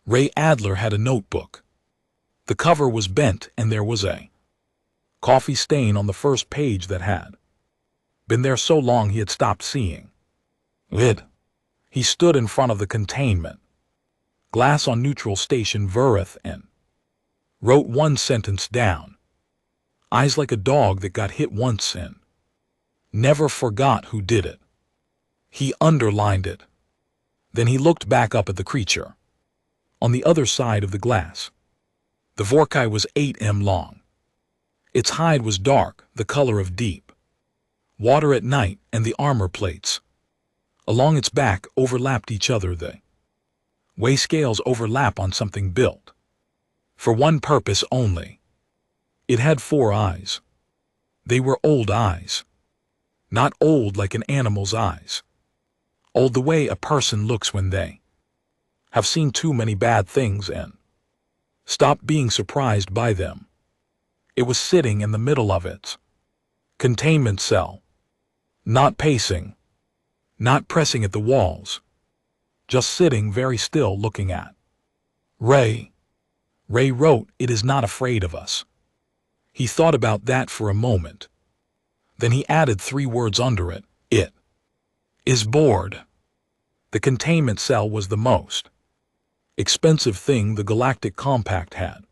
Ray Adler had a notebook. The cover was bent and there was a coffee stain on the first page that had been there so long he had stopped seeing it. He stood in front of the containment glass on neutral station Verith and wrote one sentence down. Eyes like a dog that got hit once and never forgot who did it. He underlined it. Then he looked back up at the creature on the other side of the glass. The Vorkai was 8 m long. Its hide was dark, the color of deep water at night, and the armor plates along its back overlapped each other the way scales overlap on something built for one purpose only. It had 4 eyes. They were old eyes. Not old like an animal's eyes. Old the way a person looks when they have seen too many bad things and stopped being surprised by them. It was sitting in the middle of its containment cell, not pacing, not pressing at the walls, just sitting very still looking at Ray. Ray wrote, "It is not afraid of us." He thought about that for a moment. Then he added 3 words under it. It is bored. The containment cell was the most expensive thing the Galactic Compact had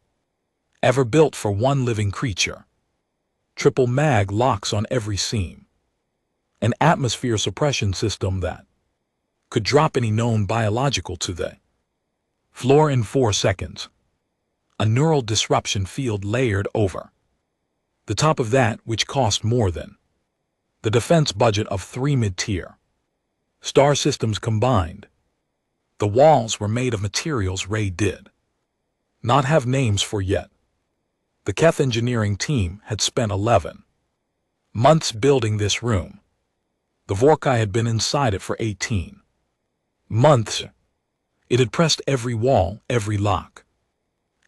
ever built for one living creature. Triple mag locks on every seam. An atmosphere suppression system that could drop any known biological to the floor in 4 seconds. A neural disruption field layered over the top of that, which cost more than the defense budget of 3 mid-tier star systems combined. The walls were made of materials Ray did not have names for yet. The Keth engineering team had spent 11 months building this room. The Vorkai had been inside it for 18 months. It had pressed every wall, every lock,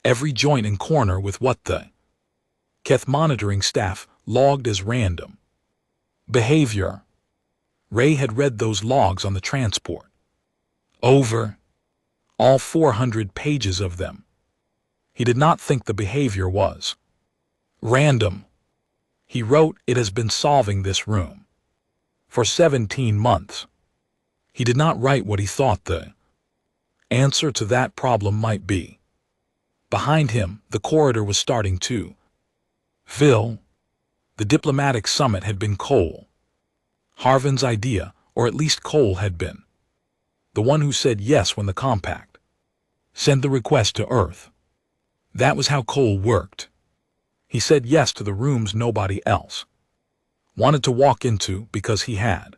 every joint and corner with what the Keth monitoring staff logged as random behavior. Ray had read those logs on the transport. Over all 400 pages of them. He did not think the behavior was random. He wrote, "It has been solving this room for 17 months. He did not write what he thought the answer to that problem might be. Behind him, the corridor was starting to fill. The diplomatic summit had been Cole Harvin's idea, or at least Cole had been the one who said yes when the compact sent the request to Earth. That was how Cole worked. He said yes to the rooms nobody else wanted to walk into because he had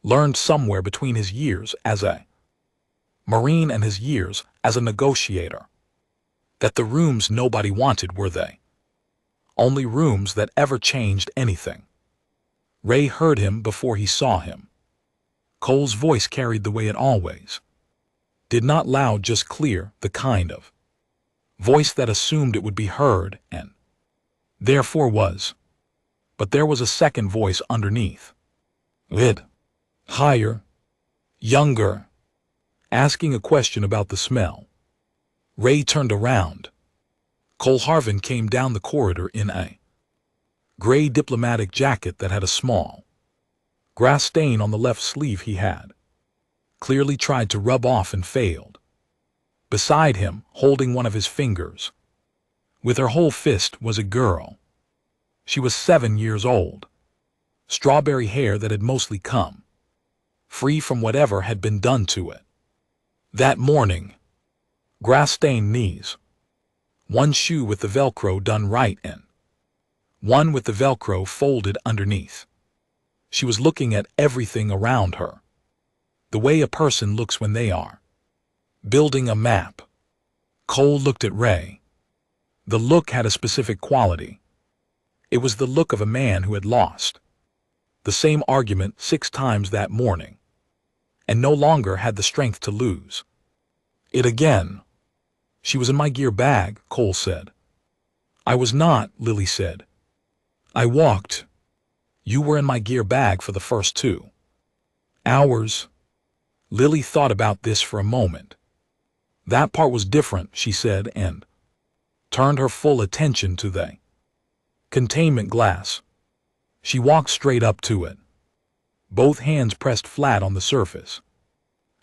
learned somewhere between his years as a Marine and his years as a negotiator that the rooms nobody wanted were the only rooms that ever changed anything. Ray heard him before he saw him. Cole's voice carried the way it always did, not loud, just clear, the kind of voice that assumed it would be heard and therefore was. But there was a second voice underneath it, higher, younger, asking a question about the smell. Ray turned around. Cole Harvin came down the corridor in a gray diplomatic jacket that had a small grass stain on the left sleeve he had clearly tried to rub off and failed. Beside him, holding one of his fingers with her whole fist, was a girl. She was 7 years old. Strawberry hair that had mostly come free from whatever had been done to it that morning. Grass-stained knees. One shoe with the Velcro done right and one with the Velcro folded underneath. She was looking at everything around her, the way a person looks when they are building a map. Cole looked at Ray. The look had a specific quality. It was the look of a man who had lost the same argument 6 times that morning and no longer had the strength to lose it again. "She was in my gear bag," Cole said. "I was not," Lily said. "I walked. You were in my gear bag for the first 2 hours. Lily thought about this for a moment. That part was different, she said, and turned her full attention to the containment glass. She walked straight up to it, both hands pressed flat on the surface.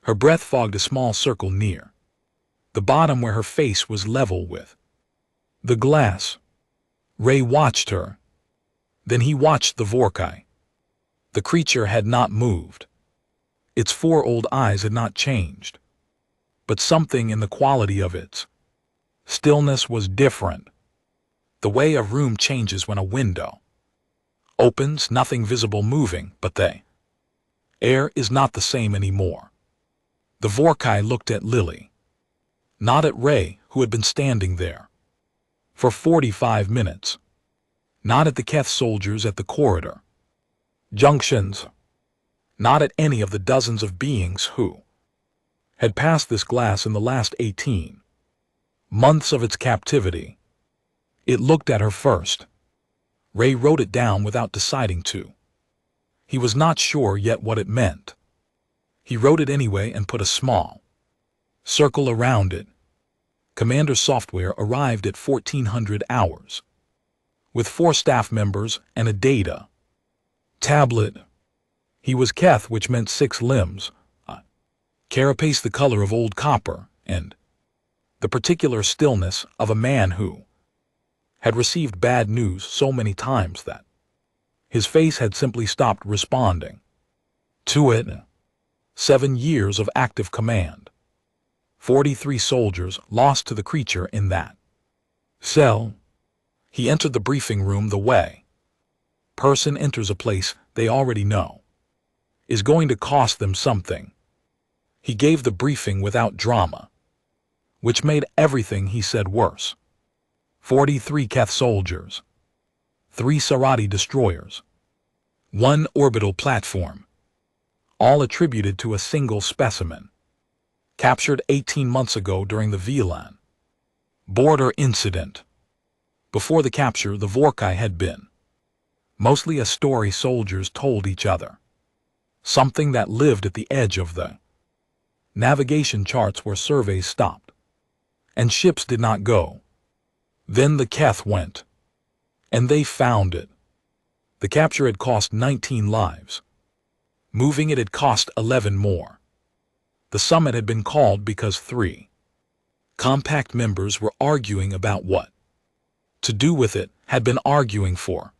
Her breath fogged a small circle near the bottom where her face was level with the glass. Ray watched her. Then he watched the Vorkai. The creature had not moved. Its four old eyes had not changed. But something in the quality of its stillness was different. The way a room changes when a window opens, nothing visible moving, but the air is not the same anymore. The Vorkai looked at Lily, not at Ray, who had been standing there for 45 minutes, not at the Keth soldiers at the corridor junctions, not at any of the dozens of beings who had passed this glass in the last 18 months of its captivity. It looked at her first. Ray wrote it down without deciding to. He was not sure yet what it meant. He wrote it anyway and put a small circle around it. Commander Software arrived at 1400 hours, with 4 staff members and a data tablet. He was Keth, which meant 6 limbs, a carapace the color of old copper, and the particular stillness of a man who had received bad news so many times that his face had simply stopped responding to it. 7 years of active command. 43 soldiers lost to the creature in that cell. He entered the briefing room the way person enters a place they already know is going to cost them something. He gave the briefing without drama, which made everything he said worse. 43 Keth soldiers, 3 Sarati destroyers, 1 orbital platform, all attributed to a single specimen, captured 18 months ago during the VLAN border incident. Before the capture, the Vorkai had been mostly a story soldiers told each other, something that lived at the edge of the navigation charts where surveys stopped and ships did not go. Then the Keth went, and they found it. The capture had cost 19 lives. Moving it had cost 11 more. The summit had been called because 3 compact members were arguing about what to do with it, had been arguing for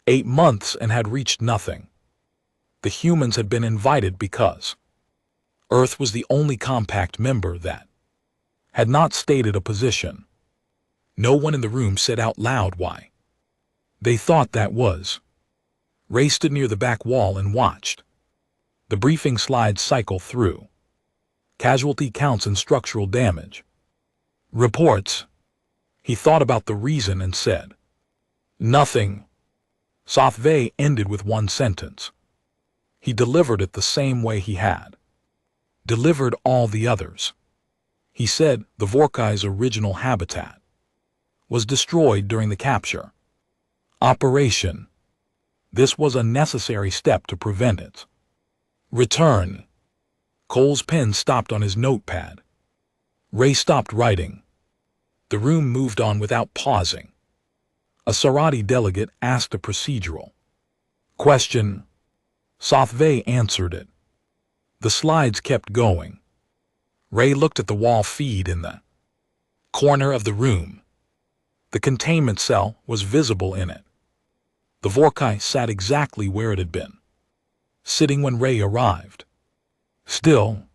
8 months and had reached nothing. The humans had been invited because Earth was the only compact member that had not stated a position. No one in the room said out loud why they thought that was. Ray stood near the back wall and watched the briefing slides cycle through casualty counts and structural damage reports. He thought about the reason and said, "Nothing." Sothvay ended with one sentence. He delivered it the same way he had delivered all the others. He said the Vorkai's original habitat was destroyed during the capture operation. This was a necessary step to prevent its return. Cole's pen stopped on his notepad. Ray stopped writing. The room moved on without pausing. A Sarati delegate asked a procedural question. Sothvay answered it. The slides kept going. Ray looked at the wall feed in the corner of the room. The containment cell was visible in it. The Vorkai sat exactly where it had been sitting when Ray arrived. Still,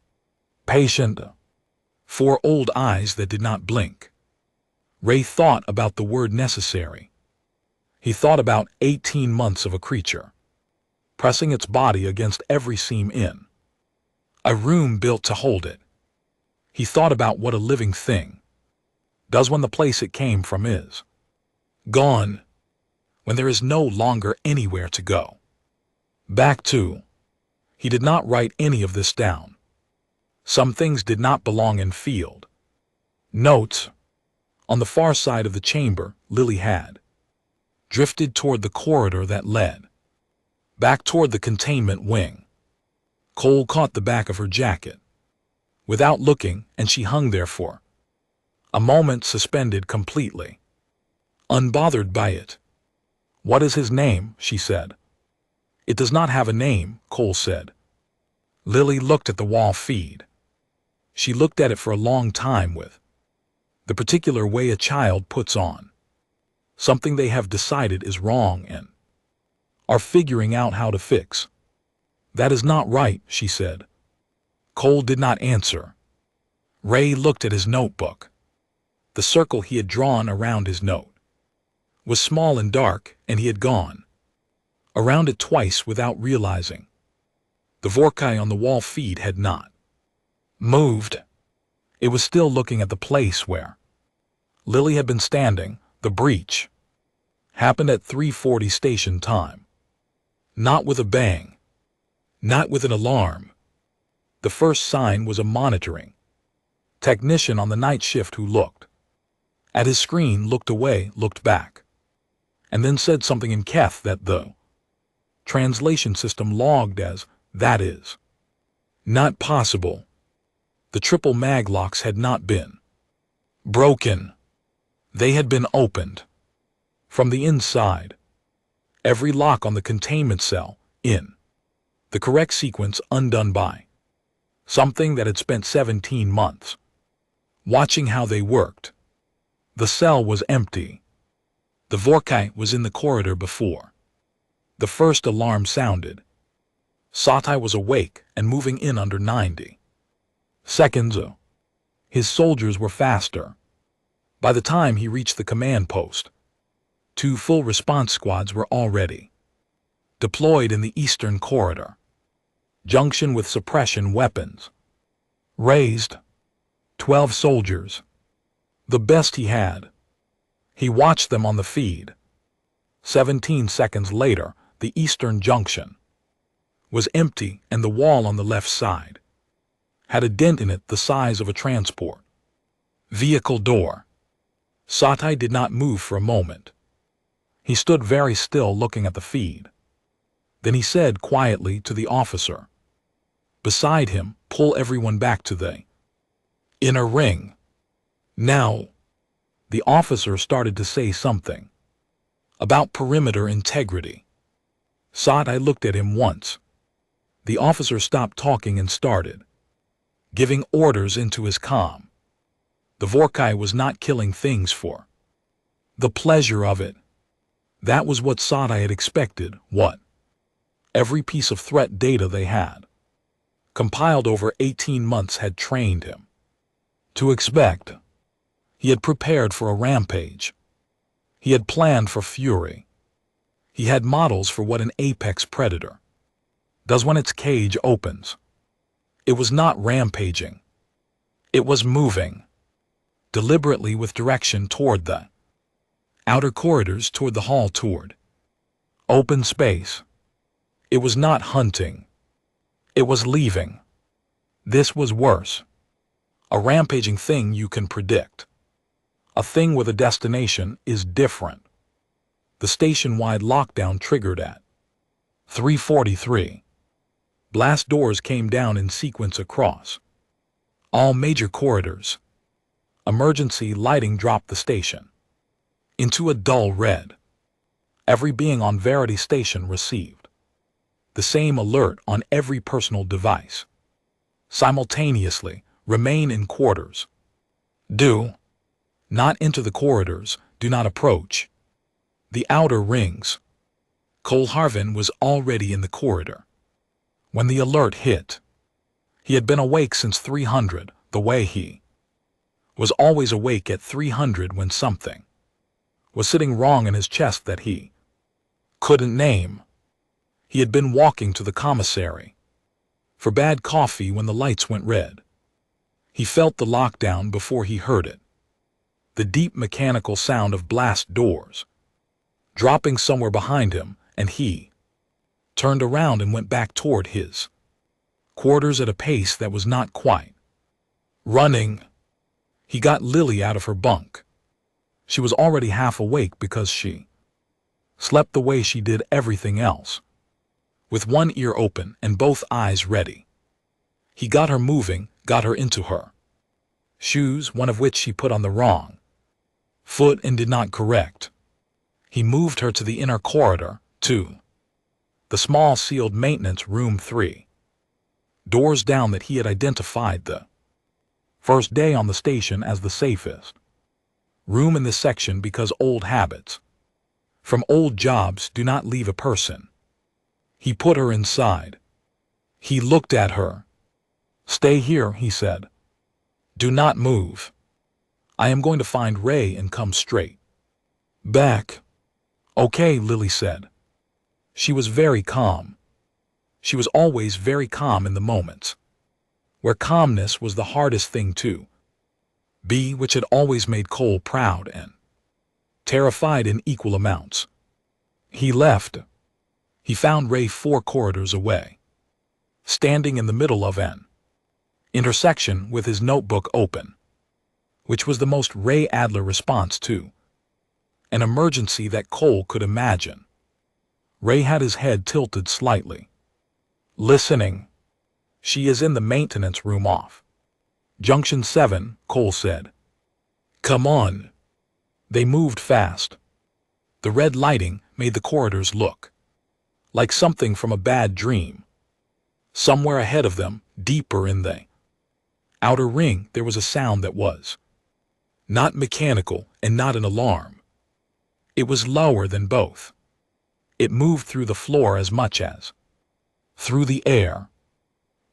patient, 4 old eyes that did not blink. Ray thought about the word necessary. He thought about 18 months of a creature pressing its body against every seam in a room built to hold it. He thought about what a living thing does when the place it came from is gone, when there is no longer anywhere to go back to. He did not write any of this down. Some things did not belong in field notes. On the far side of the chamber, Lily had drifted toward the corridor that led back toward the containment wing. Cole caught the back of her jacket. without looking, and she hung there for a moment, suspended completely, unbothered by it. "What is his name?" she said. "It does not have a name," Cole said. Lily looked at the wall feed. She looked at it for a long time with the particular way a child puts on something they have decided is wrong and are figuring out how to fix. "That is not right," she said. Cole did not answer. Ray looked at his notebook. The circle he had drawn around his note was small and dark, and he had gone around it twice without realizing. The Vorkai on the wall feed had not moved. It was still looking at the place where Lily had been standing. The breach happened at 3:40 station time. Not with a bang. Not with an alarm. The first sign was a monitoring technician on the night shift who looked at his screen, looked away, looked back, and then said something in Keth that the translation system logged as, "That is not possible." The triple mag locks had not been broken. They had been opened from the inside. Every lock on the containment cell, in the correct sequence, undone by something that had spent 17 months watching how they worked. The cell was empty. The Vorkai was in the corridor before the first alarm sounded. Satai was awake and moving in under 90 seconds. His soldiers were faster. By the time he reached the command post, 2 full response squads were already deployed in the eastern corridor, junction with suppression weapons raised. 12 soldiers, the best he had. He watched them on the feed. 17 seconds later, the eastern junction was empty, and the wall on the left side had a dent in it the size of a transport vehicle door. Satai did not move for a moment. He stood very still, looking at the feed. Then he said quietly to the officer beside him, "Pull everyone back to the inner ring now." The officer started to say something about perimeter integrity. Satai looked at him once. The officer stopped talking and started giving orders into his comm. The Vorkai was not killing things for the pleasure of it. That was what Satai had expected, what every piece of threat data they had compiled over 18 months had trained him to expect. He had prepared for a rampage. He had planned for fury. He had models for what an apex predator does when its cage opens. It was not rampaging. It was moving deliberately with direction toward the outer corridors, toward the hall, toward open space. It was not hunting. It was leaving. This was worse. A rampaging thing you can predict. A thing with a destination is different. The station-wide lockdown triggered at 3:43. Blast doors came down in sequence across all major corridors. Emergency lighting dropped the station into a dull red. Every being on Verity Station received the same alert on every personal device. Simultaneously, remain in quarters. Do not enter the corridors. Do not approach the outer rings. Cole Harvin was already in the corridor when the alert hit. He had been awake since 300, the way he was always awake at 300 when something was sitting wrong in his chest that he couldn't name. He had been walking to the commissary for bad coffee when the lights went red. He felt the lockdown before he heard it. The deep mechanical sound of blast doors dropping somewhere behind him, and he turned around and went back toward his quarters at a pace that was not quite running. He got Lily out of her bunk. She was already half awake because she slept the way she did everything else, with one ear open and both eyes ready. He got her moving, got her into her shoes, one of which she put on the wrong foot and did not correct. He moved her to the inner corridor, to the small sealed maintenance room 3 doors down that he had identified the first day on the station as the safest room in this section because old habits from old jobs do not leave a person. He put her inside. He looked at her. "Stay here," he said. "Do not move. I am going to find Ray and come straight back." "Okay," Lily said. She was very calm. She was always very calm in the moments where calmness was the hardest thing to be, which had always made Cole proud and terrified in equal amounts. He left. He found Ray 4 corridors away, standing in the middle of an intersection with his notebook open, which was the most Ray Adler response to an emergency that Cole could imagine. Ray had his head tilted slightly, listening. "She is in the maintenance room off Junction 7, Cole said. "Come on." They moved fast. The red lighting made the corridors look like something from a bad dream. Somewhere ahead of them, deeper in the outer ring, there was a sound that was not mechanical and not an alarm. It was lower than both. It moved through the floor as much as through the air.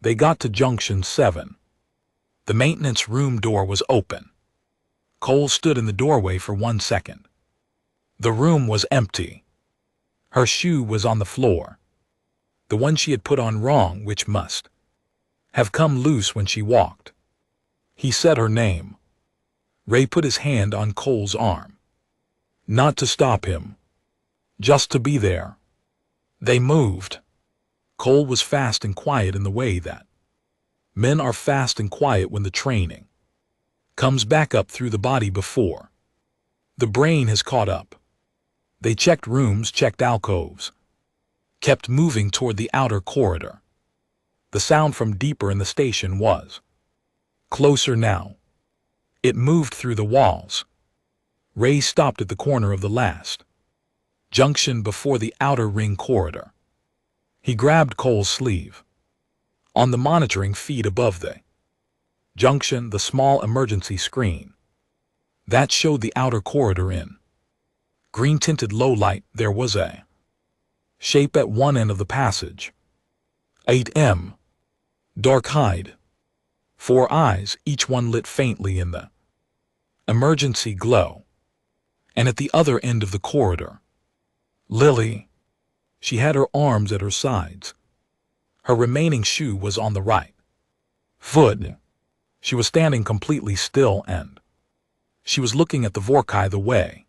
They got to Junction 7. The maintenance room door was open. Cole stood in the doorway for 1 second. The room was empty. Her shoe was on the floor, the one she had put on wrong, which must have come loose when she walked. He said her name. Ray put his hand on Cole's arm. Not to stop him, just to be there. They moved. Cole was fast and quiet in the way that men are fast and quiet when the training comes back up through the body before the brain has caught up. They checked rooms, checked alcoves, kept moving toward the outer corridor. The sound from deeper in the station was closer now. It moved through the walls. Ray stopped at the corner of the last junction before the outer ring corridor. He grabbed Cole's sleeve. On the monitoring feed above the junction, the small emergency screen that showed the outer corridor in green-tinted low light, there was a shape at one end of the passage. 8M. Dark-eyed. 4 eyes, each one lit faintly in the emergency glow. And at the other end of the corridor, Lily. She had her arms at her sides. Her remaining shoe was on the right foot. She was standing completely still and she was looking at the Vorkai the way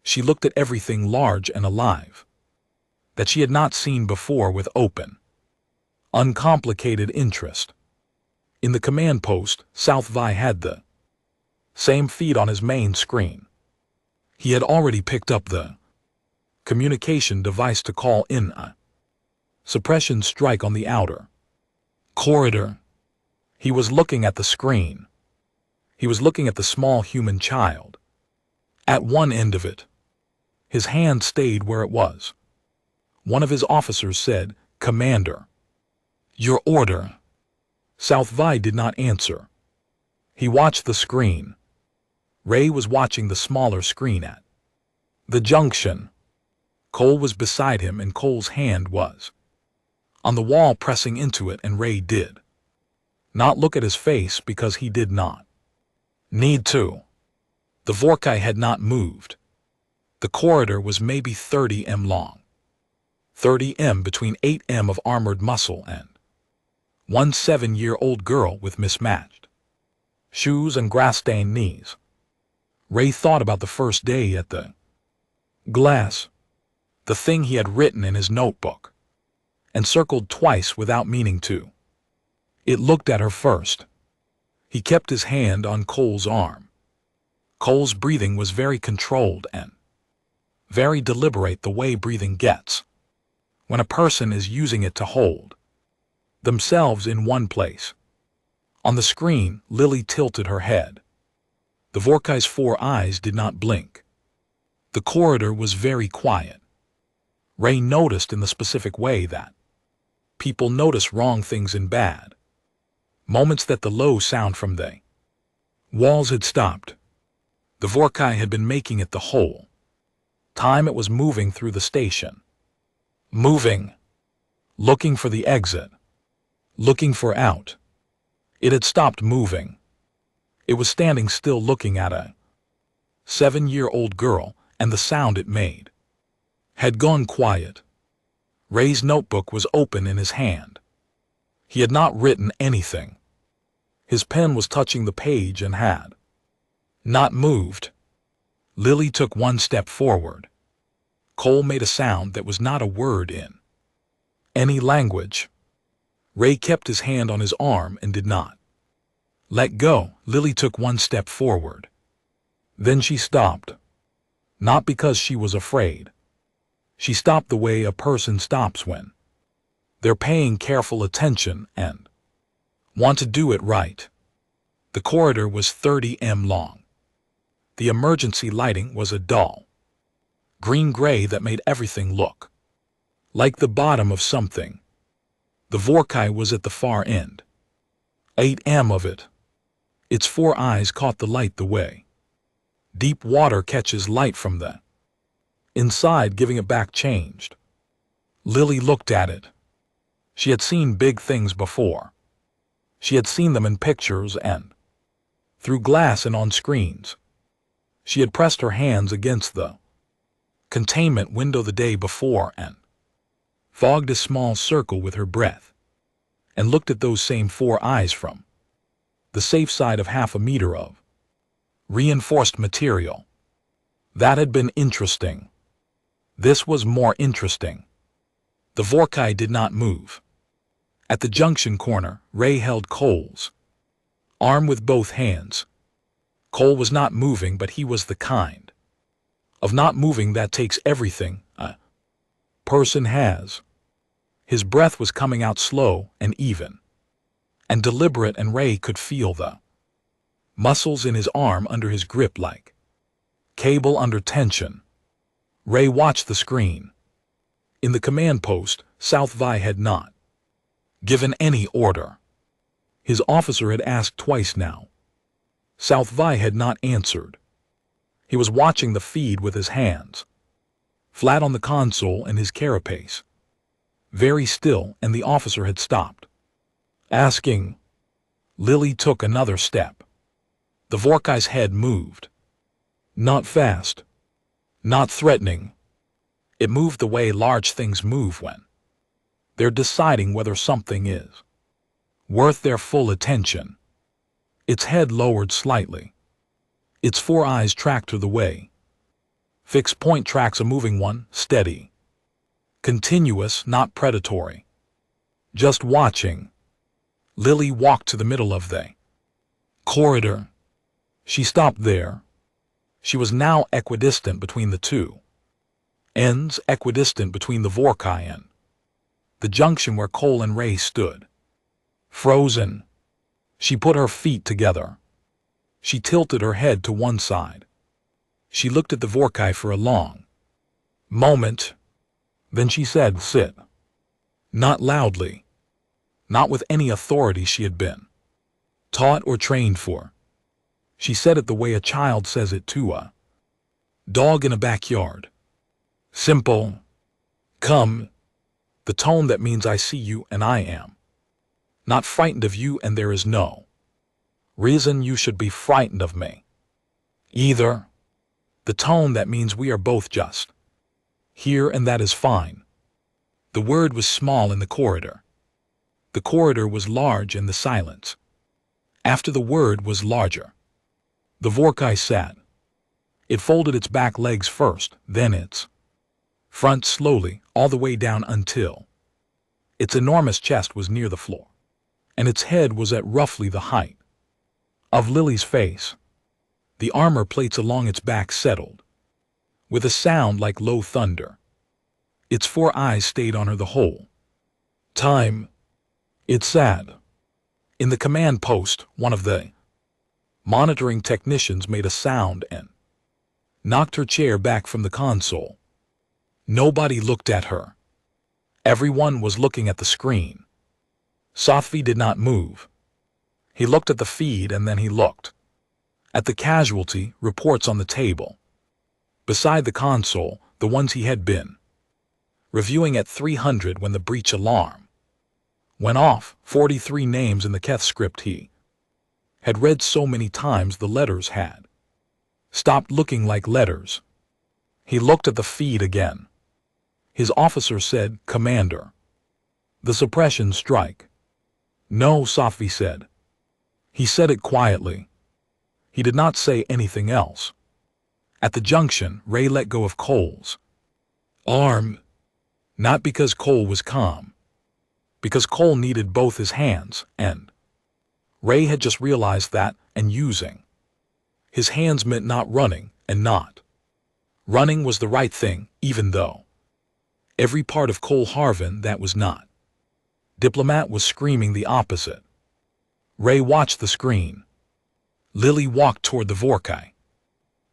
she looked at everything large and alive that she had not seen before, with open, uncomplicated interest. In the command post, SciFi had the same feed on his main screen. He had already picked up the communication device to call in a suppression strike on the outer corridor. He was looking at the screen. He was looking at the small human child. At one end of it, his hand stayed where it was. One of his officers said, "Commander, your order." SciFi did not answer. He watched the screen. Ray was watching the smaller screen at the junction. Cole was beside him and Cole's hand was on the wall pressing into it, and Ray did not look at his face because he did not need to. The Vorkai had not moved. The corridor was maybe 30 m long. 30 m between 8 m of armored muscle and one 7-year-old girl with mismatched shoes and grass-stained knees. Ray thought about the first day at the glass, the thing he had written in his notebook, and circled twice without meaning to. It looked at her first. He kept his hand on Cole's arm. Cole's breathing was very controlled and very deliberate, the way breathing gets when a person is using it to hold themselves in one place On the screen, Lily tilted her head. The Vorkai's 4 eyes did not blink. The corridor was very quiet. Ray noticed in the specific way that people notice wrong things in bad moments, that the low sound from the walls had stopped. The Vorkai had been making it the whole time it was moving through the station. Moving. Looking for the exit. Looking for out. It had stopped moving. It was standing still looking at a 7-year-old girl, and the sound it made had gone quiet. Ray's notebook was open in his hand. He had not written anything. His pen was touching the page and had not moved. Lily took 1 step forward. Cole made a sound that was not a word in any language. Ray kept his hand on his arm and did not let go. Lily took 1 step forward. Then she stopped. Not because she was afraid. She stopped the way a person stops when they're paying careful attention and want to do it right. The corridor was 30 m long. The emergency lighting was a dull green-gray that made everything look like the bottom of something. The Vorkai was at the far end. 8 m of it. Its 4 eyes caught the light the way deep water catches light from the inside, giving it back changed. Lily looked at it. She had seen big things before. She had seen them in pictures and through glass and on screens. She had pressed her hands against the containment window the day before and fogged a small circle with her breath and looked at those same 4 eyes from the safe side of half a meter of reinforced material. That had been interesting. This was more interesting. The Vorkai did not move. At the junction corner, Ray held Cole's arm with both hands. Cole was not moving, but he was the kind of not moving that takes everything a person has. His breath was coming out slow and even and deliberate, and Ray could feel the muscles in his arm under his grip like cable under tension. Ray watched the screen. In the command post, South Vi had not given any order. His officer had asked twice now. South Vi had not answered. He was watching the feed with his hands flat on the console and his carapace very still, and the officer had stopped asking. Lily took another step. The Vorkai's head moved. Not fast. Not threatening. It moved the way large things move when they're deciding whether something is worth their full attention. Its head lowered slightly. Its 4 eyes tracked her the way fixed point tracks a moving one, steady, continuous, not predatory. Just watching. Lily walked to the middle of the corridor. She stopped there. She was now equidistant between the two ends, equidistant between the Vorkai and the junction where Cole and Ray stood. Frozen. She put her feet together. She tilted her head to one side. She looked at the Vorkai for a long moment. Then she said, "Sit." Not loudly. Not with any authority she had been taught or trained for. She said it the way a child says it to a dog in a backyard. Simple. Come. The tone that means I see you and I am not frightened of you, and there is no reason you should be frightened of me either. The tone that means we are both just here, and that is fine. The word was small in the corridor. The corridor was large in the silence. After the word was larger. The Vorkai sat. It folded its back legs first, then its front slowly, all the way down until its enormous chest was near the floor, and its head was at roughly the height of Lily's face. The armor plates along its back settled with a sound like low thunder. Its 4 eyes stayed on her the whole time. It sat. In the command post, one of the monitoring technicians made a sound and knocked her chair back from the console. Nobody looked at her. Everyone was looking at the screen. Sci-Fi did not move. He looked at the feed and then he looked at the casualty reports on the table. Beside the console, the ones he had been reviewing at 300 when the breach alarm went off, 43 names in the Keth script he had read so many times the letters had stopped looking like letters. He looked at the feed again. His officer said, "Commander, the suppression strike." "No," Sci-Fi said. He said it quietly. He did not say anything else. At the junction, Ray let go of Cole's arm. Not because Cole was calm. Because Cole needed both his hands, and Ray had just realized that, and using his hands meant not running, and not running was the right thing, even though every part of Cole Harvin that was not diplomat was screaming the opposite. Ray watched the screen. Lily walked toward the Vorkai.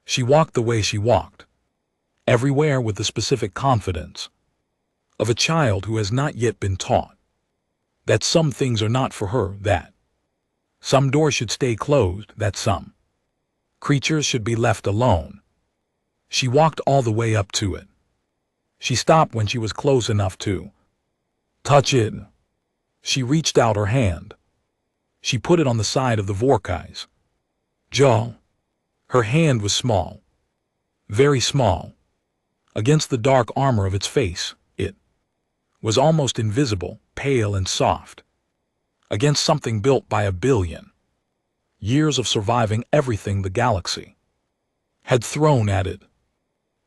She walked the way she walked, everywhere with the specific confidence of a child who has not yet been taught that some things are not for her, that some doors should stay closed, that some creatures should be left alone. She walked all the way up to it. She stopped when she was close enough to touch it. She reached out her hand. She put it on the side of the Vorkai's jaw. Her hand was small, very small. Against the dark armor of its face, it was almost invisible, pale and soft. Against something built by a billion years of surviving everything the galaxy had thrown at it.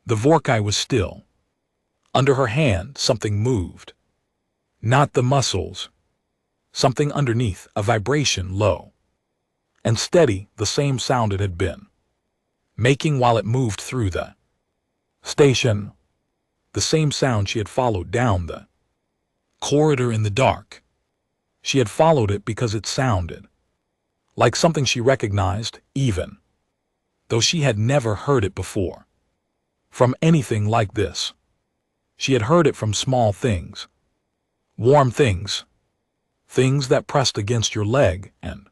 The Vorkai was still. Under her hand, something moved. Not the muscles. Something underneath, a vibration low and steady, the same sound it had been making while it moved through the station. The same sound she had followed down the corridor in the dark. She had followed it because it sounded like something she recognized, even though she had never heard it before from anything like this. She had heard it from small things, warm things, things that pressed against your leg and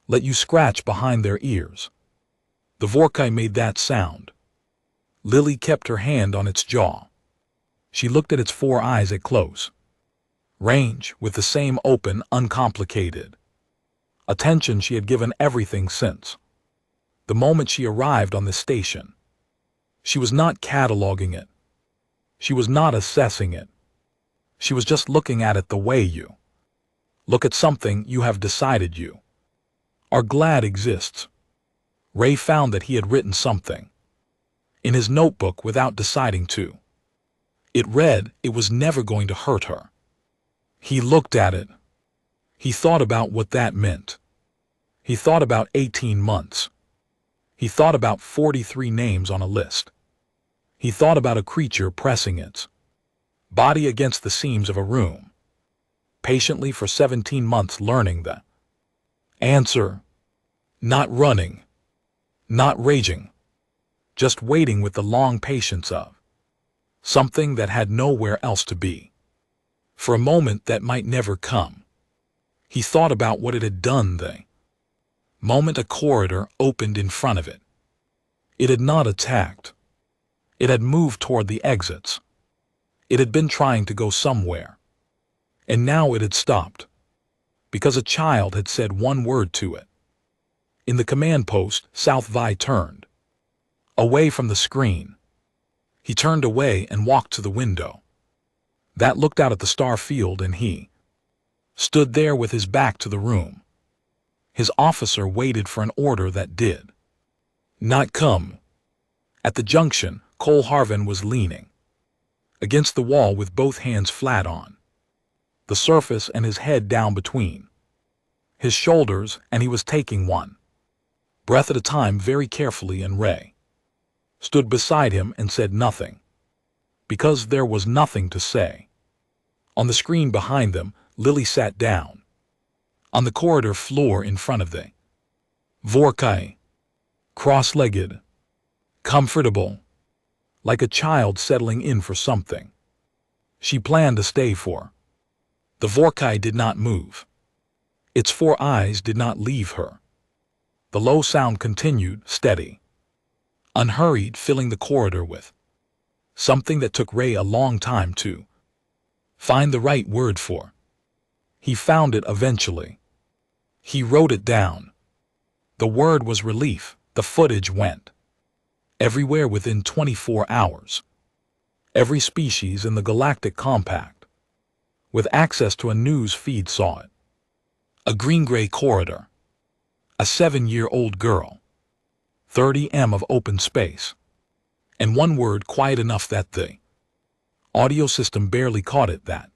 let you scratch behind their ears. The Vorkai made that sound. Lily kept her hand on its jaw. She looked at its 4 eyes at close range with the same open, uncomplicated attention she had given everything since the moment she arrived on the station. She was not cataloging it. She was not assessing it. She was just looking at it the way you look at something you have decided you are glad exists. Ray found that he had written something in his notebook without deciding to. It read, "It was never going to hurt her." He looked at it. He thought about what that meant. He thought about 18 months. He thought about 43 names on a list. He thought about a creature pressing its body against the seams of a room, patiently for 17 months learning the answer. Not running, not raging, just waiting with the long patience of something that had nowhere else to be, for a moment that might never come. He thought about what it had done the moment a corridor opened in front of it. It had not attacked. It had moved toward the exits. It had been trying to go somewhere. And now it had stopped. Because a child had said one word to it. In the command post, Sci-Fi turned away from the screen. He turned away and walked to the window that looked out at the star field, and he stood there with his back to the room. His officer waited for an order that did not come. At the junction, Cole Harvin was leaning against the wall with both hands flat on the surface and his head down between his shoulders, and he was taking one breath at a time very carefully, and Ray stood beside him and said nothing, because there was nothing to say. On the screen behind them, Lily sat down. On the corridor floor in front of the Vorkai, cross-legged, comfortable, like a child settling in for something she planned to stay for. The Vorkai did not move. Its 4 eyes did not leave her. The low sound continued, steady, unhurried, filling the corridor with something that took Ray a long time to find the right word for. He found it eventually. He wrote it down. The word was relief. The footage went everywhere within 24 hours. Every species in the Galactic Compact with access to a news feed saw it. A green-gray corridor. A 7-year-old girl. 30 m of open space. And one word quiet enough that the audio system barely caught it that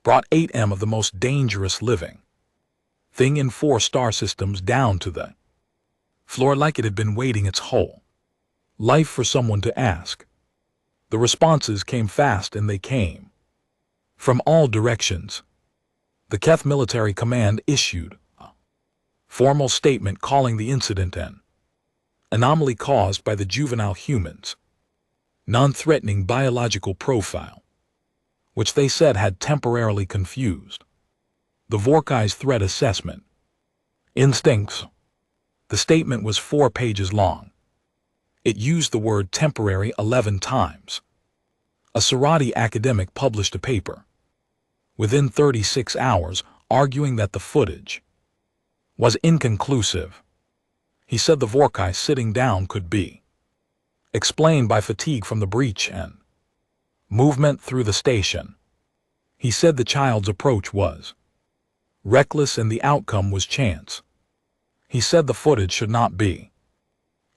brought 8 m of the most dangerous living thing in 4 star systems down to the floor like it had been waiting its whole life for someone to ask. The responses came fast, and they came from all directions. The Keth Military Command issued a formal statement calling the incident an anomaly caused by the juvenile humans' non-threatening biological profile, which they said had temporarily confused the Vorkai's threat assessment instincts. The statement was 4 pages long. It used the word temporary 11 times. A Sarati academic published a paper within 36 hours arguing that the footage was inconclusive. He said the Vorkai sitting down could be explained by fatigue from the breach and movement through the station. He said the child's approach was reckless and the outcome was chance. He said the footage should not be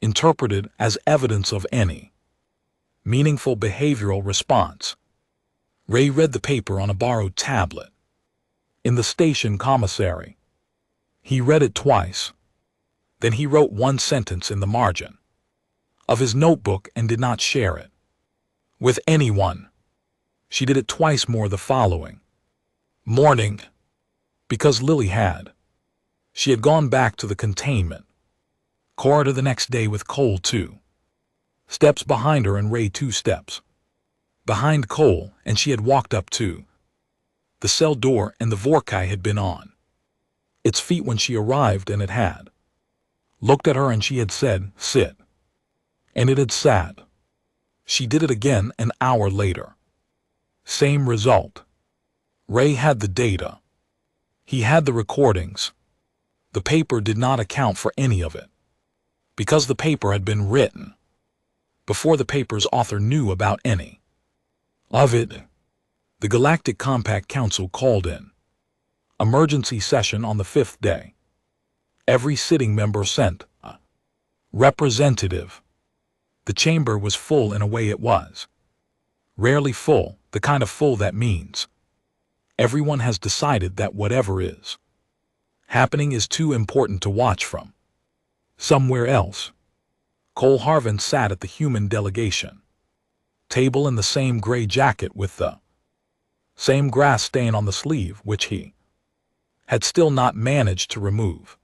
interpreted as evidence of any meaningful behavioral response. Ray read the paper on a borrowed tablet in the station commissary. He read it twice. Then he wrote 1 sentence in the margin of his notebook and did not share it with anyone. She did it twice more the following morning because Lily had. She had gone back to the containment corridor the next day with Cole 2 steps behind her and Ray 2 steps behind Cole, and she had walked up to the cell door, and the Vorkai had been on its feet when she arrived, and it had looked at her and she had said, "Sit." And it had sat. She did it again an hour later. Same result. Ray had the data. He had the recordings. The paper did not account for any of it, because the paper had been written before the paper's author knew about any of it. The Galactic Compact Council called in emergency session on the 5th day. Every sitting member sent a representative. The chamber was full in a way it was rarely full, the kind of full that means everyone has decided that whatever is happening is too important to watch from somewhere else. Cole Harvin sat at the human delegation table in the same gray jacket with the same grass stain on the sleeve, which he had still not managed to remove.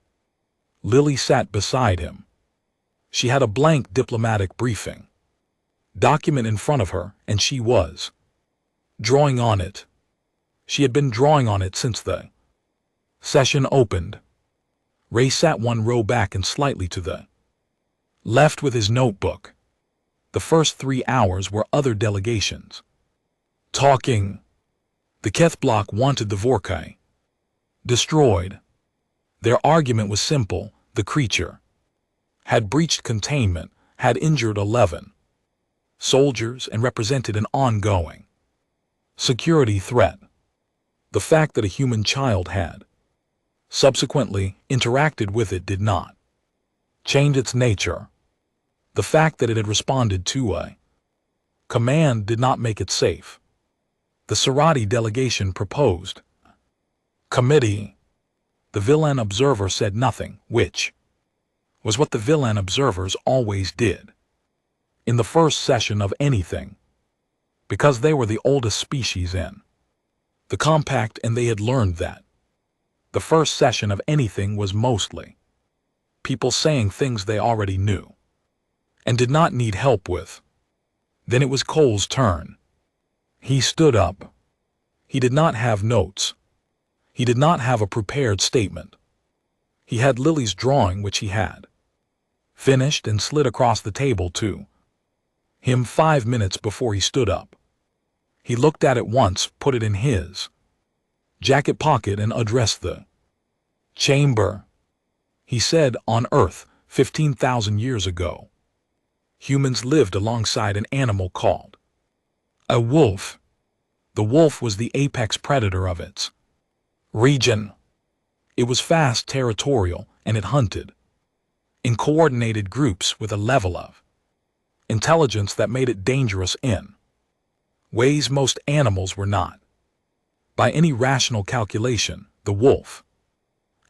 Lily sat beside him. She had a blank diplomatic briefing document in front of her, and she was drawing on it. She had been drawing on it since the session opened. Ray sat 1 row back and slightly to the left with his notebook. The first 3 hours were other delegations talking. The Keth block wanted the Vorkai destroyed. Their argument was simple: the creature had breached containment, had injured 11 soldiers, and represented an ongoing security threat. The fact that a human child had subsequently interacted with it did not change its nature. The fact that it had responded to a command did not make it safe. The Sarati delegation proposed committee. The Villan observer said nothing, which was what the Villan observers always did in the first session of anything, because they were the oldest species in the compact, and they had learned that The first session of anything was mostly people saying things they already knew and did not need help with. Then it was Cole's turn. He stood up. He did not have notes. He did not have a prepared statement. He had Lily's drawing, which he had finished and slid across the table to him 5 minutes before he stood up. He looked at it once, put it in his jacket pocket, and addressed the chamber. He said, on Earth, 15,000 years ago, humans lived alongside an animal called a wolf. The wolf was the apex predator of its region. It was fast, territorial, and it hunted in coordinated groups with a level of intelligence that made it dangerous in ways most animals were not. By any rational calculation, the wolf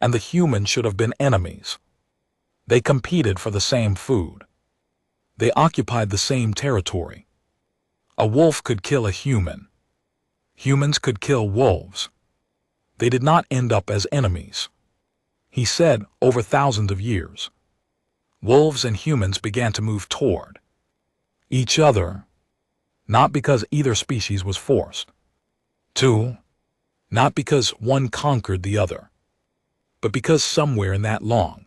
and the human should have been enemies. They competed for the same food. They occupied the same territory. A wolf could kill a human. Humans could kill wolves. They did not end up as enemies. He said, over thousands of years, wolves and humans began to move toward each other, not because either species was forced to, not because one conquered the other, but because somewhere in that long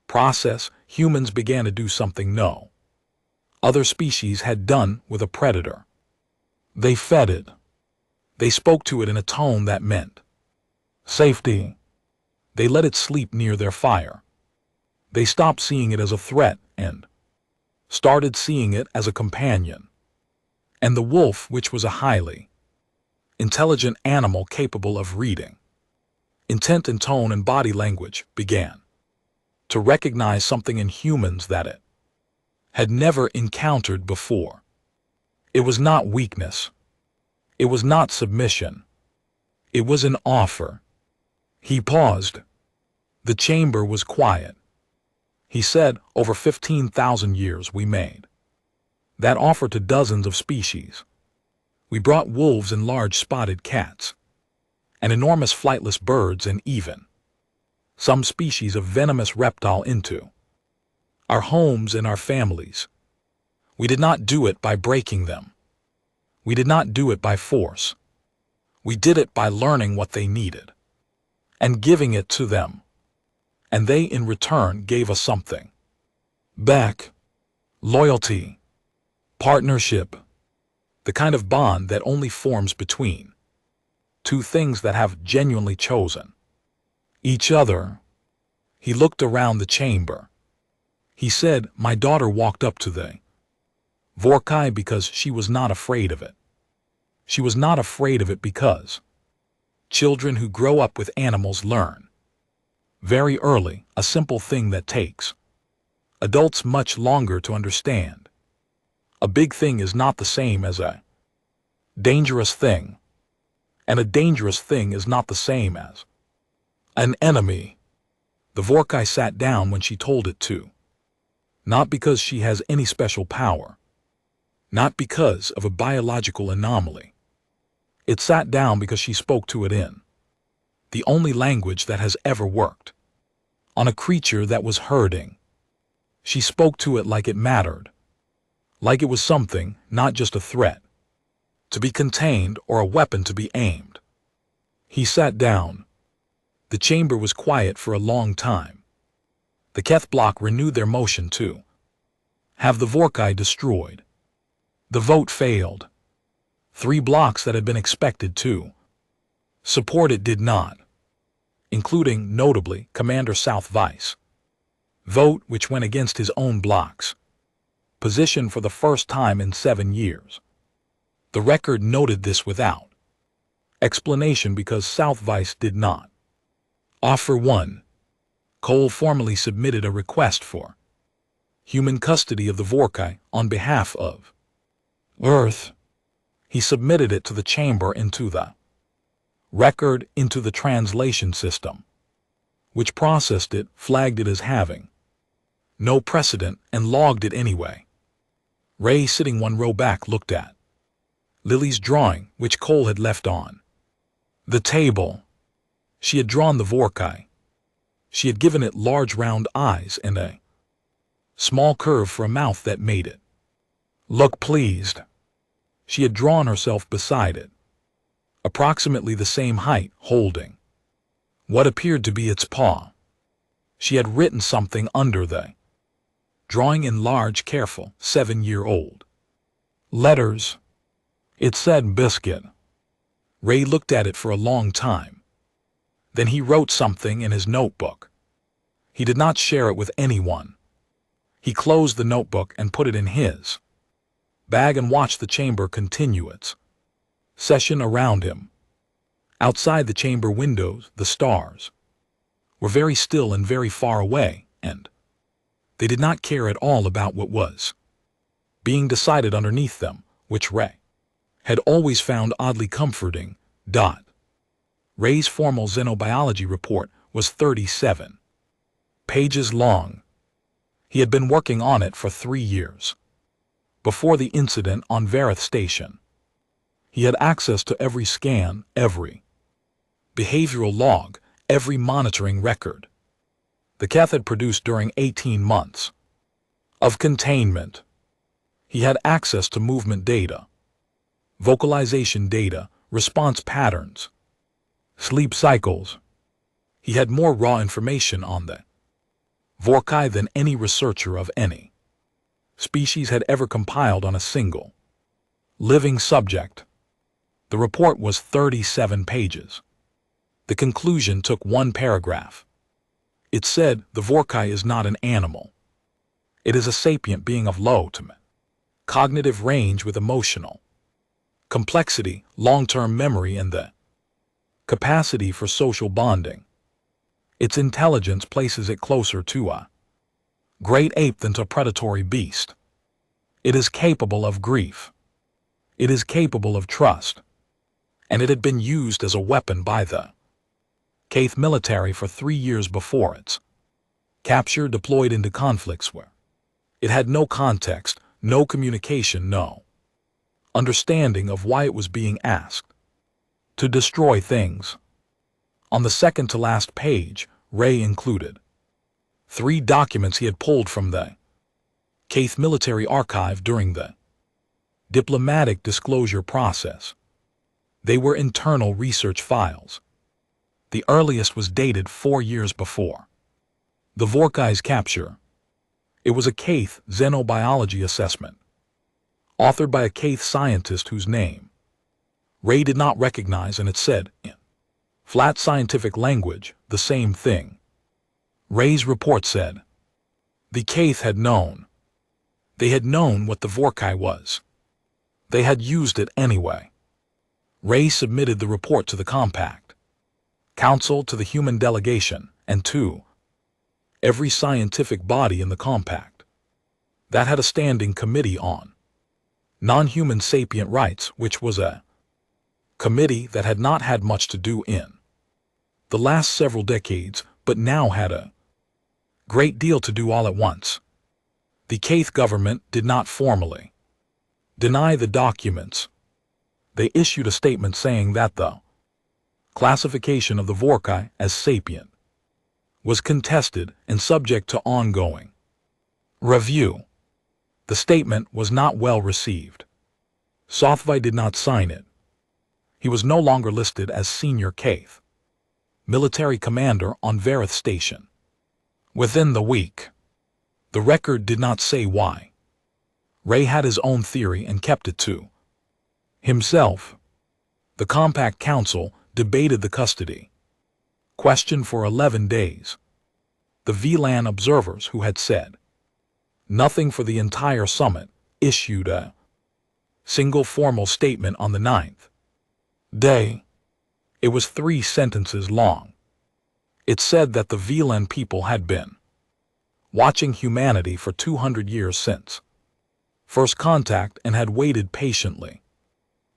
process, humans began to do something no other species had done with a predator. They fed it. They spoke to it in a tone that meant safety. They let it sleep near their fire. They stopped seeing it as a threat and started seeing it as a companion. And the wolf, which was a highly intelligent animal capable of reading intent and tone and body language, began to recognize something in humans that it had never encountered before. It was not weakness. It was not submission. It was an offer. He paused. The chamber was quiet. He said, over 15,000 years we made that offer to dozens of species. We brought wolves and large spotted cats, and enormous flightless birds, and even some species of venomous reptile into our homes and our families. We did not do it by breaking them. We did not do it by force. We did it by learning what they needed and giving it to them. And they in return gave us something back. Loyalty, partnership, the kind of bond that only forms between two things that have genuinely chosen each other. He looked around the chamber. He said, my daughter walked up to the Vorkai because she was not afraid of it. She was not afraid of it because children who grow up with animals learn very early a simple thing that takes adults much longer to understand. A big thing is not the same as a dangerous thing, and a dangerous thing is not the same as an enemy. The Vorkai sat down when she told it to. Not because she has any special power. Not because of a biological anomaly. It sat down because she spoke to it in the only language that has ever worked on a creature that was hurting. She spoke to it like it mattered. Like it was something, not just a threat to be contained or a weapon to be aimed. He sat down. The chamber was quiet for a long time. The Keth block renewed their motion to have the Vorkai destroyed. The vote failed. 3 blocks that had been expected to support it did not, including, notably, Commander South Vice. Vote which went against his own block's position for the first time in 7 years. The record noted this without explanation because South Vice did not offer one. Cole formally submitted a request for human custody of the Vorkai on behalf of Earth. He submitted it to the chamber into the record into the translation system, which processed it, flagged it as having no precedent, and logged it anyway. Ray, sitting 1 row back, looked at Lily's drawing, which Cole had left on the table. She had drawn the Vorkai. She had given it large round eyes and a small curve for a mouth that made it look pleased. She had drawn herself beside it, approximately the same height, holding what appeared to be its paw. She had written something under the drawing in large, careful, 7-year-old letters. It said biscuit. Ray looked at it for a long time. Then he wrote something in his notebook. He did not share it with anyone. He closed the notebook and put it in his bag and watched the chamber continue its session around him. Outside the chamber windows, the stars were very still and very far away, and they did not care at all about what was being decided underneath them, which Ray had always found oddly comforting. Ray's formal xenobiology report was 37 pages long. He had been working on it for 3 years. Before the incident on Vareth Station, he had access to every scan, every behavioral log, every monitoring record the Keth had produced during 18 months of containment. He had access to movement data, vocalization data, response patterns, sleep cycles. He had more raw information on the Vorkai than any researcher of any species had ever compiled on a single living subject. The report was 37 pages. The conclusion took 1 paragraph. It said, the Vorkai is not an animal. It is a sapient being of low to cognitive range with emotional complexity, long-term memory, and the capacity for social bonding. Its intelligence places it closer to a great ape than to a predatory beast. It is capable of grief. It is capable of trust. And it had been used as a weapon by the Keth military for 3 years before its capture, deployed into conflicts where it had no context, no communication, no understanding of why it was being asked to destroy things. On the second to last page, Ray included 3 documents he had pulled from the Keth military archive during the diplomatic disclosure process. They were internal research files. The earliest was dated 4 years before the Vorkai's capture. It was a Keth xenobiology assessment, authored by a Keth scientist whose name Ray did not recognize, and it said, in flat scientific language, the same thing. Ray's report said, the Keth had known. They had known what the Vorkai was. They had used it anyway. Ray submitted the report to the Compact Council, to the human delegation, and to every scientific body in the Compact that had a standing committee on non-human sapient rights, which was a committee that had not had much to do in the last several decades, but now had a great deal to do all at once. The Keth government did not formally deny the documents. They issued a statement saying that the classification of the Vorkai as sapient was contested and subject to ongoing review. The statement was not well received. SciFi did not sign it. He was no longer listed as senior Keth military commander on Vareth Station. Within the week, the record did not say why. Ray had his own theory and kept it to himself. The Compact Council debated the custody question for 11 days. The VLAN observers, who had said nothing for the entire summit, issued a single formal statement on the 9th day. It was 3 sentences long. It said that the VLAN people had been watching humanity for 200 years since first contact and had waited patiently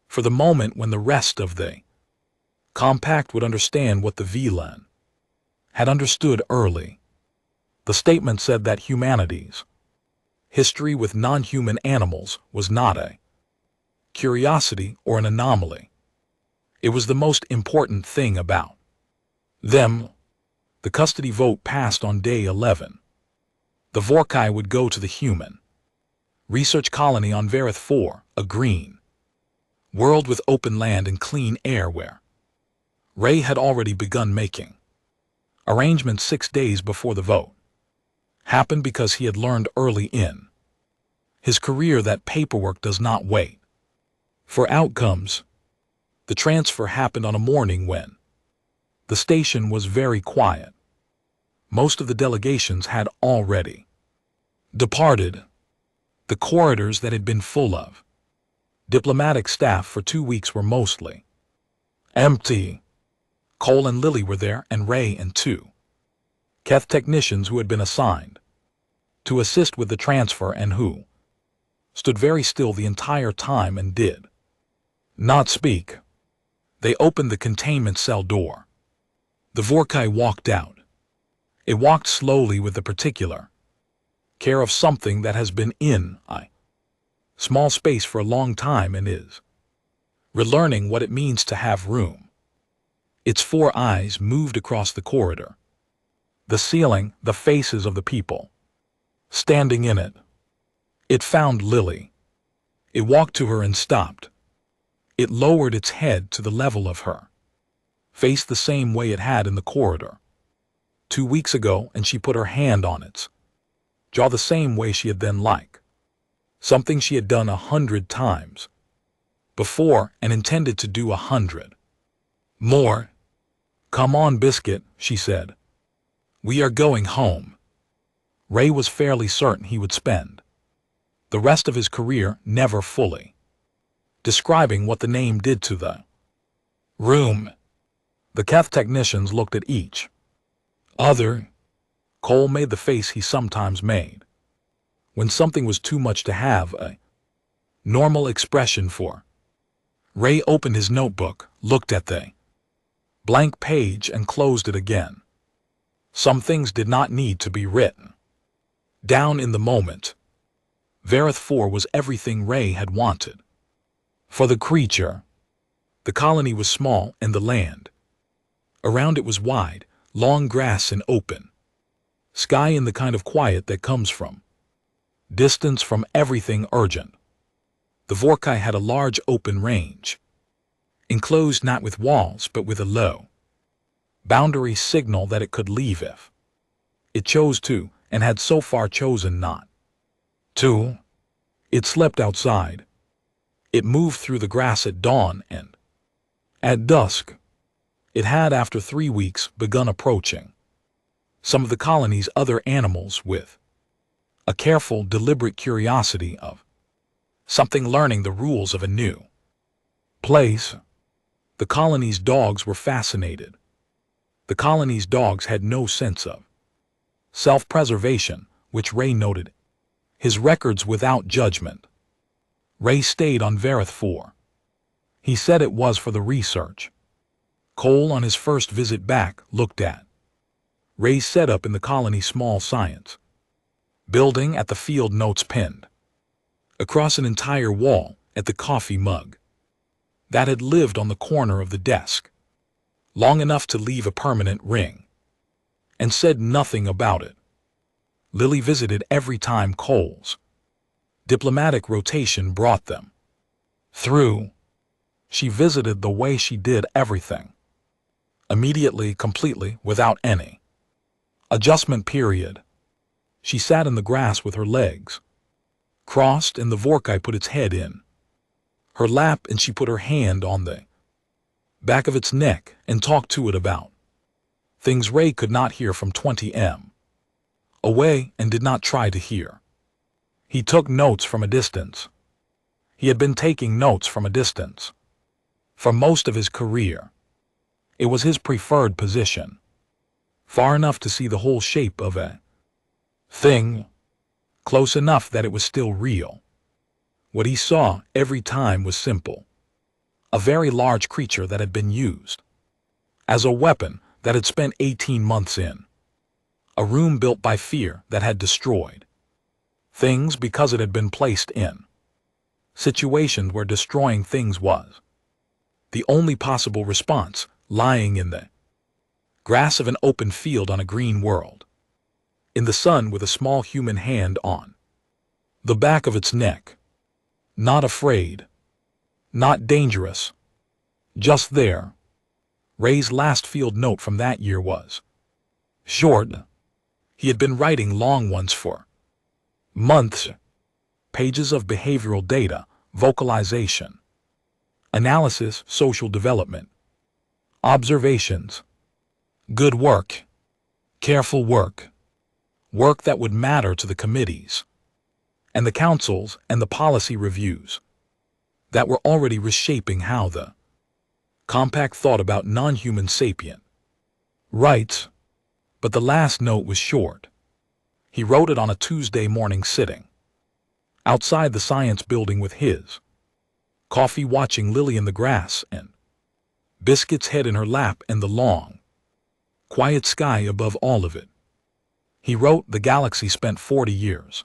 for the moment when the rest of the Compact would understand what the VLAN had understood early. The statement said that humanity's history with non-human animals was not a curiosity or an anomaly. It was the most important thing about Them, the custody vote passed on day 11. The Vorkai would go to the human research colony on Vareth 4, a green world with open land and clean air where Ray had already begun making arrangements 6 days before the vote. Happened because he had learned early in his career that paperwork does not wait for outcomes. The transfer happened on a morning when the station was very quiet. Most of the delegations had already departed. The corridors that had been full of diplomatic staff for 2 weeks were mostly empty. Cole and Lily were there, and Ray and 2 Keth technicians who had been assigned to assist with the transfer and who stood very still the entire time and did not speak. They opened the containment cell door. The Vorkai walked out. It walked slowly with the particular care of something that has been in a small space for a long time and is relearning what it means to have room. Its 4 eyes moved across the corridor, the ceiling, the faces of the people standing in it. It found Lily. It walked to her and stopped. It lowered its head to the level of her face the same way it had in the corridor 2 weeks ago, and she put her hand on its jaw the same way she had then, like something she had done 100 times before and intended to do 100 more. "Come on, Biscuit," she said. "We are going home." Ray was fairly certain he would spend the rest of his career never fully describing what the name did to the room. The Keth technicians looked at each other. Cole made the face he sometimes made when something was too much to have a normal expression for. Ray opened his notebook, looked at the blank page and closed it again. Some things did not need to be written down in the moment. Vareth 4 was everything Ray had wanted for the creature. The colony was small and the land around it was wide, long grass and open sky and the kind of quiet that comes from distance from everything urgent. The Vorkai had a large open range, enclosed not with walls but with a low boundary signal that it could leave if it chose to, and had so far chosen not to. It slept outside. It moved through the grass at dawn, and at dusk it had, after 3 weeks, begun approaching some of the colony's other animals with a careful, deliberate curiosity of something learning the rules of a new place. The colony's dogs were fascinated. The colony's dogs had no sense of self-preservation, which Ray noted. His records without judgment. Ray stayed on Vareth 4. He said it was for the research. Cole, on his first visit back, looked at Ray's setup in the colony's small science building at the field notes pinned across an entire wall at the coffee mug that had lived on the corner of the desk long enough to leave a permanent ring, and said nothing about it. Lily visited every time Cole's diplomatic rotation brought them through. She visited the way she did everything, immediately, completely, without any adjustment period. She sat in the grass with her legs crossed, and the Vorkai put its head in her lap, and she put her hand on the back of its neck and talked to it about things Ray could not hear from 20 m away and did not try to hear. He took notes from a distance. He had been taking notes from a distance for most of his career. It was his preferred position, far enough to see the whole shape of a thing, close enough that it was still real. What he saw every time was simple. A very large creature that had been used as a weapon, that had spent 18 months in a room built by fear, that had destroyed things because it had been placed in situations where destroying things was the only possible response, lying in the Grass of an open field on a green world. In the sun with a small human hand on the back of its neck. Not afraid. Not dangerous. Just there. Ray's last field note from that year was short. He had been writing long ones for months. Pages of behavioral data, vocalization, analysis, social development, observations, good work, careful work, work that would matter to the committees, and the councils and the policy reviews that were already reshaping how the compact thought about non-human sapient rights. But the last note was short. He wrote it on a Tuesday morning sitting outside the science building with his coffee, watching Lily in the grass and Biscuit's head in her lap and the long, quiet sky above all of it. He wrote the galaxy spent 40 years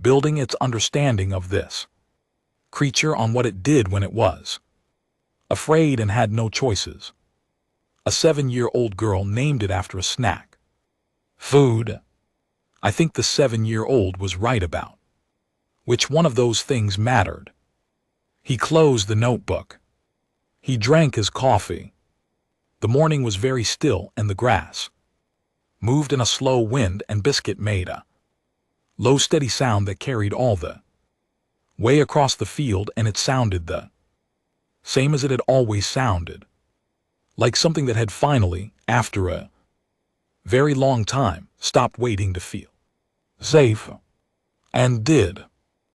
building its understanding of this creature on what it did when it was afraid and had no choices. A 7-year-old girl named it after a snack. Food. I think the 7-year-old was right about which one of those things mattered. He closed the notebook. He drank his coffee. The morning was very still and the grass moved in a slow wind and Biscuit made a low steady sound that carried all the way across the field, and it sounded the same as it had always sounded. Like something that had finally, after a very long time, stopped waiting to feel safe. And did.